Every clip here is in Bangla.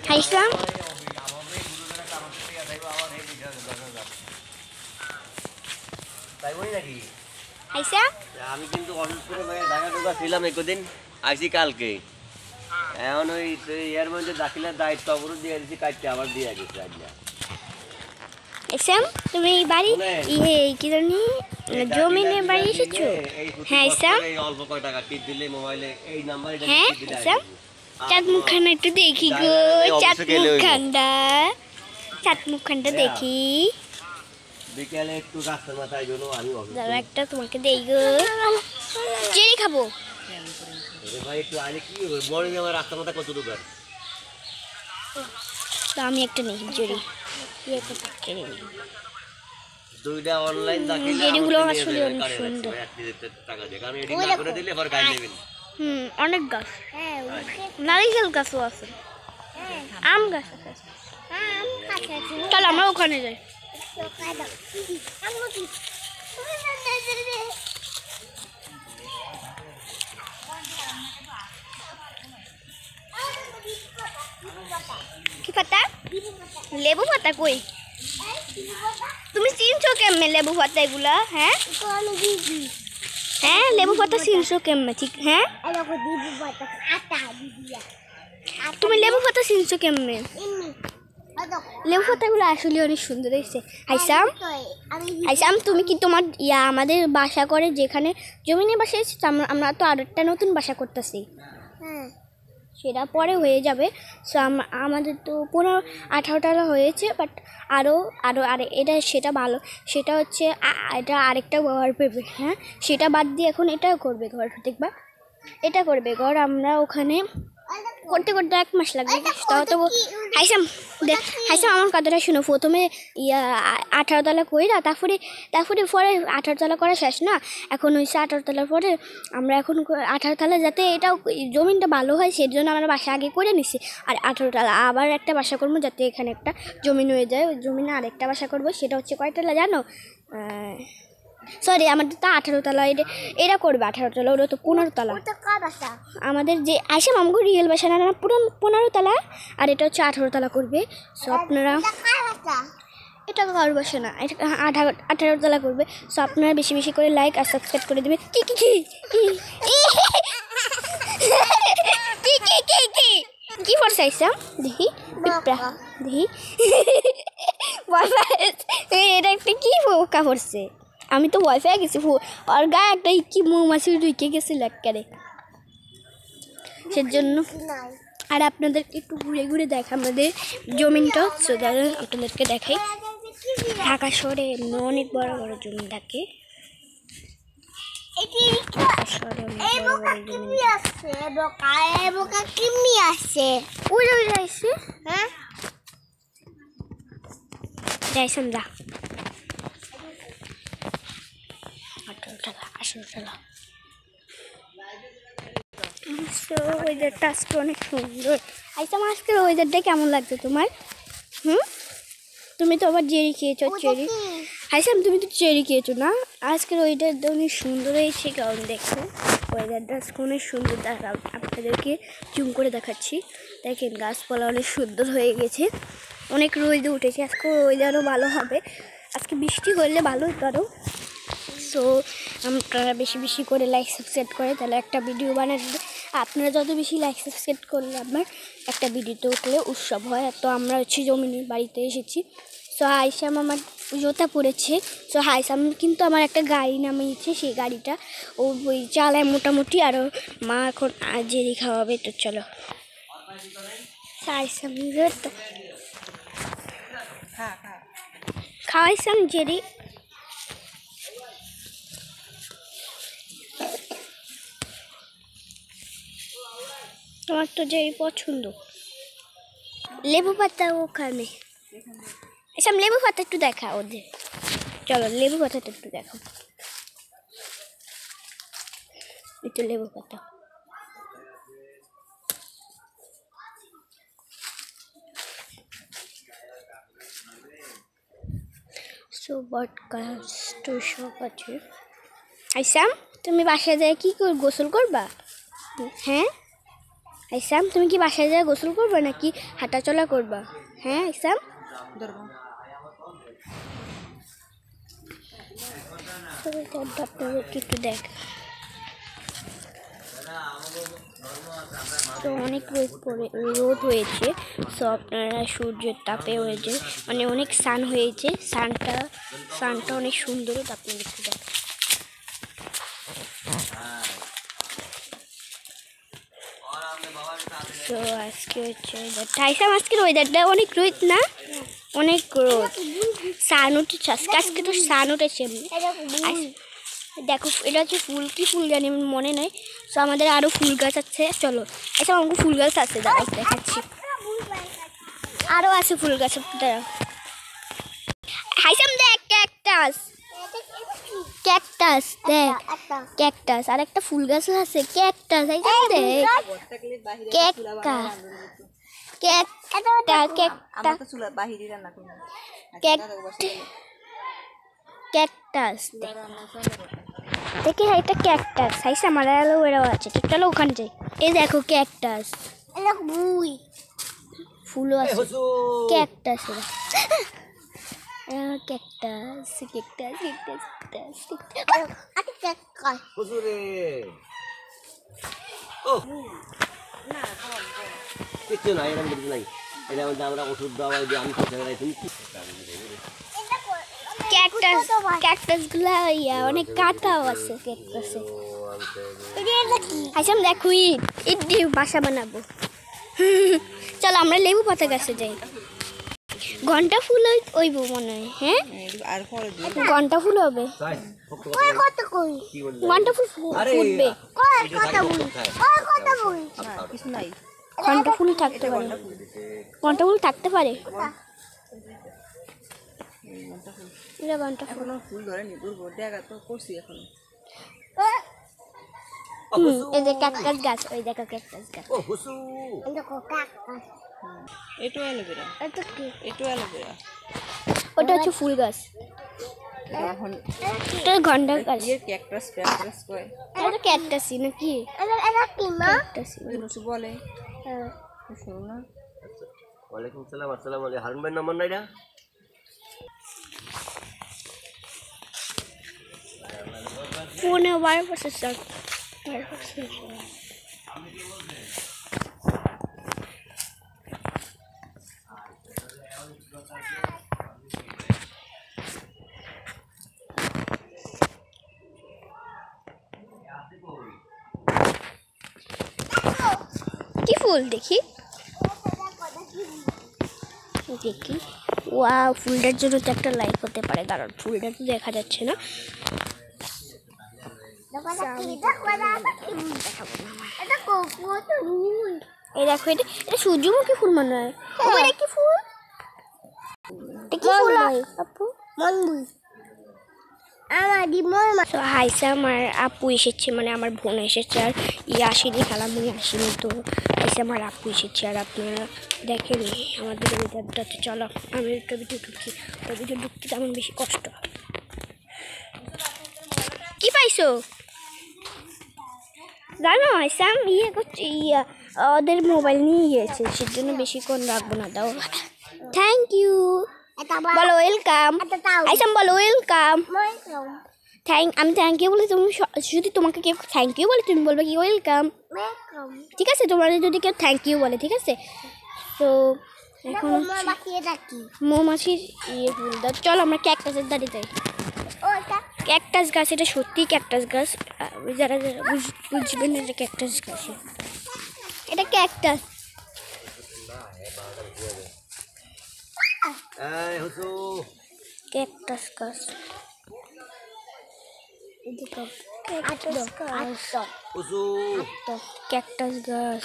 খাইছাম খাইছা আমি কিন্তু অসুস্থ করে ঢাকা ঢোকা ছিলাম একদিন আইসি কালকে এখন ওই এর মধ্যে দাখিলার দায়িত্ব অবরোধ দিয়ে দিচ্ছি কাটতে আবার দিয়ে গেছে আজকে এসাম তুমি বাড়ি কি জানি জমিনে বাড়ি এসেছো হ্যাঁ এসাম এই অল্প কয় টাকা টিপ দিলে মোবাইলে এই নাম্বারে হ্যাঁ এসাম চাঁদ মুখখানা একটু দেখি গো চাঁদ মুখখানটা দেখি বিকেলে একটু রাস্তার মাথায় জন্য আমি দাঁড়া একটা তোমাকে দেই গো চেরি খাবো ভাই একটু আগে কি বড় আমার রাস্তার মাথা কত দূর তো আমি একটা নেই জরি দুইটা অনলাইন দাখিলা এগুলো আসলে অনেক সুন্দর টাকা দিয়ে কারণ এডিট না করে দিলে পরে গাছ নেবেন অনেক গাছ নারিকেল গাছও আছে আম গাছ আছে চল আমরা ওখানে যাই কি পাতা লেবু পাতা কই তুমি চিনছো কেমনে লেবু পাতা এগুলা হ্যাঁ হ্যাঁ লেবু পাতা চিনছো কেমনে ঠিক হ্যাঁ তুমি লেবু পাতা চিনছো কেমনে লেবু পাতাগুলো আসলে অনেক সুন্দর হয়েছে আইসাম তুমি কি তোমার আমাদের বাসা করে যেখানে জমিনে বাসা এসেছি আমরা তো আরেকটা নতুন বাসা করতেছি সেটা পরে হয়ে যাবে সো আমাদের তো 15-18 হয়েছে বাট আরও এটা সেটা ভালো সেটা হচ্ছে এটা আরেকটা ঘর পেবে হ্যাঁ সেটা বাদ দিয়ে এখন এটাও করবে ঘর দেখবা এটা করবে ঘর আমরা ওখানে করতে 1 মাস লাগবে তাও তো হাইসাম আমার কথাটা শুনো প্রথমে 18 তলা কইরা তারপরে পরে 18 তলা করা শেষ না এখন হয়েছে 18 তলার পরে আমরা এখন 18 তলা যাতে এটাও জমিনটা ভালো হয় সেই জন্য আমরা বাসা আগে করে নিছি আর 18 তলা আবার একটা বাসা করবো যাতে এখানে একটা জমিন হয়ে যায় ওই জমিনে আরেকটা বাসা করবো সেটা হচ্ছে কয়তলা জানো সরি আমাদের তো 18 তলা এরা করবে 18 তলা ওরা তো 15 তলা আমাদের যে আইসাম আমাকে রিয়েল বাসা না 15 তলা আর এটা হচ্ছে 18 তলা করবে সো আপনারা এটা কার বাসা না এটা 18 তলা করবে সো আপনারা বেশি বেশি করে লাইক আর সাবস্ক্রাইব করে দেবেন কি ফরছে আইসাম দেখি দেখি এটা একটা কি পোকা পড়ছে আমি তো ভয় পেয়ে গেছি আর গায়ে একটা কি মৌমাছি ঢুকে গেছিল একবারে সেজন্য আর আপনাদেরকে একটু ঘুরে ঘুরে দেখা আমাদের জমিনটা আপনাদেরকে দেখাই ঢাকা শহরে অনেক বড় বড় জমি থাকে যা ওয়েদারটা আজকে অনেক সুন্দর আইসাম আজকের ওয়েদারটা কেমন লাগছে তোমার তুমি তো আবার চেরি খেয়েছো চেরি আইসাম তুমি তো চেরি খেয়েছো না আজকের ওয়েদারটা অনেক সুন্দর হয়েছে কারণ দেখো ওয়েদারটা আজকে অনেক সুন্দর আপনাদেরকে জুম করে দেখাচ্ছি দেখেন গাছপালা অনেক সুন্দর হয়ে গেছে অনেক রোদ উঠেছে আজকে ওয়েদারও ভালো হবে আজকে বৃষ্টি হলে ভালোই পারো সো আপনারা বেশি বেশি করে লাইক সাবস্ক্রাইব করে তাহলে একটা ভিডিও বানাতে আপনারা যত বেশি লাইক সাবস্ক্রাইব করলে আপনার একটা ভিডিওতে উঠলে উৎসব হয় তো আমরা হচ্ছে জমিনের বাড়িতে এসেছি সো হাইসাম আমার জুতা পড়েছে সো হাইসাম কিন্তু আমার একটা গাড়ি নামিয়েছে সেই গাড়িটা ও ওই চালায় মোটামুটি আরও মা এখন জেরি খাওয়াবে তো চলো হাইসাম খাওয়াইসাম জেরি আমার তো যেই পছন্দ লেবু পাতা ওখানে এসব লেবু পাতা একটু দেখা ওদের চলো লেবু পাতাটা একটু দেখো একটু লেবু পাতা বট গাছ তো সব আছে আইসাম তুমি বাসায় যায় কি গোসল করবা হ্যাঁ আইসাম তুমি কি বাসায় যা গোসল করবে নাকি হাঁটাচলা করবা? হ্যাঁ আইসাম, আপনাদেরকে একটু দেখ। তো অনেক রোদ হয়েছে, সো আপনারা সূর্যের তাপে হয়েছে মানে অনেক সান হয়েছে, সানটা অনেক সুন্দর, তো আপনাদের একটু দেখ। তো আজকে হচ্ছে আইসাম, আজকের ওয়েদারটা অনেক রোদ না, অনেক রোদ, সান উঠেছে আজকে তো সান উঠেছে। দেখো এটা হচ্ছে ফুল, কি ফুল জানি আমার মনে নেই। তো আমাদের আরও ফুল গাছ আছে, চলো আচ্ছা আমাকে ফুল গাছ আছে, দাঁড়াই দেখাচ্ছি, আরও আছে ফুল গাছ। হাইসাম দেখ ক্যাকটাস, ক্যাকটাস দেখ, ক্যাকটাস আর একটা ফুল গাছ আছে, ক্যাকটাস হাইসাম দেখ, ক্যাকটাস দেখি, এটা ক্যাকটাস হাইসাম, আর অ্যালোভেরাও আছে, তো চলো ওখানে যাই। এই দেখো ক্যাকটাস, ফুলও আছে, ক্যাকটাস ক্যাকটাস ক্যাকটাস ক্যাকটাস। কিছু নাই, এরকম কিছু নাই, এটা মধ্যে আমরা ওষুধ দেওয়া দিয়ে আমি তুমি কি ক্যাকটাস গুলা অনেক কাঁটাও আছে ক্যাকটাসে। আইসাম দেখো ইট দিয়ে বাসা বানাবো। চলো আমরা লেবু পাতা গাছে যাই, ঘন্টা ফুল হইব মনে হয়। হ্যাঁ ঘন্টা ফুল হবে, ঘন্টা ফুল ফুটবে, ঘন্টা ফুল থাকতে পারে, ঘন্টা ফুল থাকতে পারে, এই যে ক্যাকটাস গাছ, ওই দেখো ক্যাকটাস গাছ, ওটা হচ্ছে ফুল গাছ, এটা ঘন্টা গাছ, এটা ক্যাকটাসই নাকি বলে। ওয়ালাইকুম সালাম, আসসালামু আলাইকুম। হারুন ভাই নাম্বার নাই না? ফোনে ওয়ার প্রসেসর, কি ফুল দেখি দেখি, ওয়া ফুলটার জন্য তো একটা লাইক হতে পারে, কারণ ফুলটা তো দেখা যাচ্ছে না। এই দেখো এটা সূর্যমুখী ফুল মনে হয়, এটা কি ফুল, এটা কি ফুল আপু? হাইসাম আর আপু এসেছে, মানে আমার বোন এসেছে, আর আসেনি, খালামুনি আসেনি, তো হাইসাম আর আপু এসেছে। আর আপনারা দেখেন আমাদের ওয়েদারটাতে, চলো আমি একটা ভিডিও ঢুকি, ওই ভিডিও ঢুকতে তেমন বেশি কষ্ট। কি পাইছো জানো হাইসাম, করছে ওদের মোবাইল নিয়ে গিয়েছে, সেজন্য বেশিক্ষণ রাখবো না, দাও থ্যাংক ইউ বলো, ওয়েলকাম হাইসাম, বলো ওয়েলকাম। আমি থ্যাংক ইউ বলে, তুমি যদি তোমাকে কেউ থ্যাংক ইউ বলে তুমি বলবে কি ওয়েলকাম, ঠিক আছে? তোমাদের যদি কেউ থ্যাংক ইউ বলে, ঠিক আছে? তো এখন মৌমাছির ফুল দাও, চলো আমরা ক্যাকটাসের দাঁড়িয়ে যাই। ক্যাকটাস গাছ, এটা সত্যি ক্যাকটাস গাছ, যারা যারা বুঝবেন এটা ক্যাকটাস গাছ, এটা ক্যাকটাস। ক্যাকটাস গাছ, ক্যাকটাস গাছ।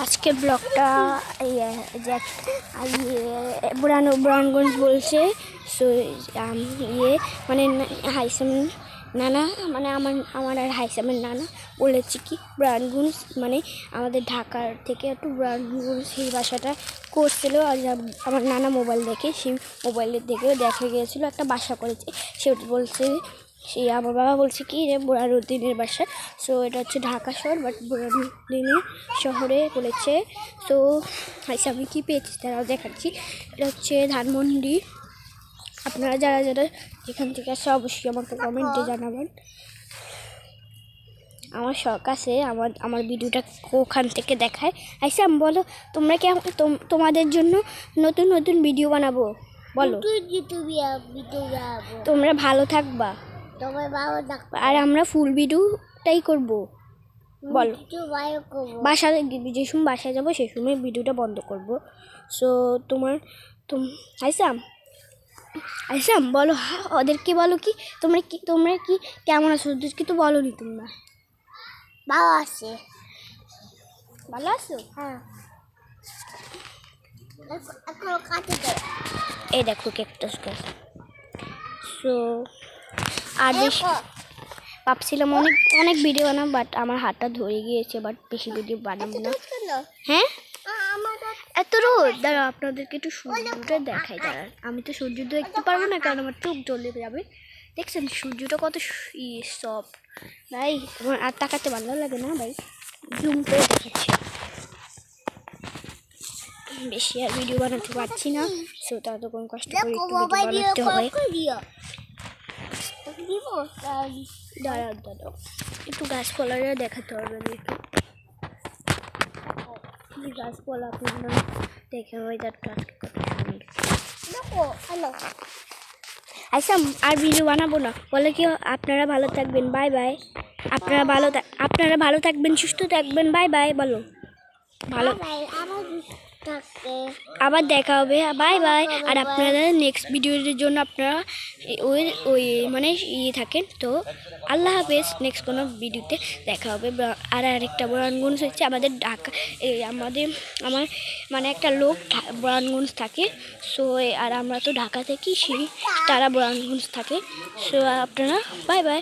আজকের ব্লগটা ব্রাউনগঞ্জ বলছে, সো মানে হাইসাম নানা, মানে আমার আর হাইসামের নানা বলেছে কি ব্রাউনগঞ্জ মানে আমাদের ঢাকার থেকে একটু ব্রাউনগঞ্জ সেই বাসাটা করছিল। আর আমার নানা মোবাইল দেখে, সেই মোবাইলের দেখেও দেখা গিয়েছিলো একটা বাসা করেছে, সে বলছে সেই আমার বাবা বলছে কি যে বুড়ানুদ্দিনের বাসা। সো এটা হচ্ছে ঢাকা শহর, বাট বুড়ানুদ্দিনের শহরে বলেছে। সো আচ্ছা আমি কী পেয়েছি তারাও দেখাচ্ছি। এটা হচ্ছে ধানমন্ডি। আপনারা যারা যারা যেখান থেকে আসে অবশ্যই আমাকে কমেন্টে জানাবেন। আমার শখ আছে আমার ভিডিওটা ওখান থেকে দেখায়। আচ্ছা বলো তোমরা কি তোমাদের জন্য নতুন নতুন ভিডিও বানাবো, বলো। তোমরা ভালো থাকবা আর আমরা ফুল ভিডিওটাই করবো, বলো। বাসায় যে সময় বাসায় যাবো সেই সময় ভিডিওটা বন্ধ করবো। সো আইসা বলো ওদেরকে, বলো কি তোমরা কি কেমন আছো, ওদেরকে তো বলো নি তোমরা। ভালো আছে, ভালো আছো? হ্যাঁ। এই দেখো ক্যাকটাস গাছ। সো আর বেশি ভাবছিলাম অনেক ভিডিও বানাবো, বাট আমার হাতটা ধরে গিয়েছে, বাট বেশি ভিডিও বানাবো না। হ্যাঁ এত রোদ, দাঁড়া আপনাদেরকে একটু সূর্যটা দেখাই। দাঁড়ান, আমি তো সূর্য দেখতে পারবো না কারণ আমার চোখ জ্বলে যাবে। দেখছেন সূর্যটা কত সফট ভাই, আমার আর তাকাতে ভালো লাগে না ভাই, জুম করে দেখাচ্ছি। বেশি আর ভিডিও বানাতে পারছি না, সো ততক্ষণ কষ্ট করে একটু ভিডিও বানাতে হবে। দাঁড়াও একটু গাছপালাটা দেখাতে হবে, একটু গাছপালা আপনারা দেখে ওয়েদারটা কত সুন্দর। আচ্ছা আর ভিডিও বানাবো না, বলে কি আপনারা ভালো থাকবেন, বাই বাই। আপনারা ভালো থাকবেন, সুস্থ থাকবেন, বাই বাই বলো। ভালো আবার দেখা হবে, বাই বাই। আর আপনারা নেক্সট ভিডিওর জন্য আপনারা ওই মানে থাকেন। তো আল্লাহ হাফেজ, নেক্সট কোনো ভিডিওতে দেখা হবে। আর আরেকটা ব্রাহ্মণগঞ্জ হচ্ছে আমাদের ঢাকা, আমার মানে একটা লোক ব্রাহ্মণগঞ্জ থাকে। সো আর আমরা তো ঢাকা থেকে তারা ব্রাহ্মণগঞ্জ থাকে। সো আপনারা বাই বাই।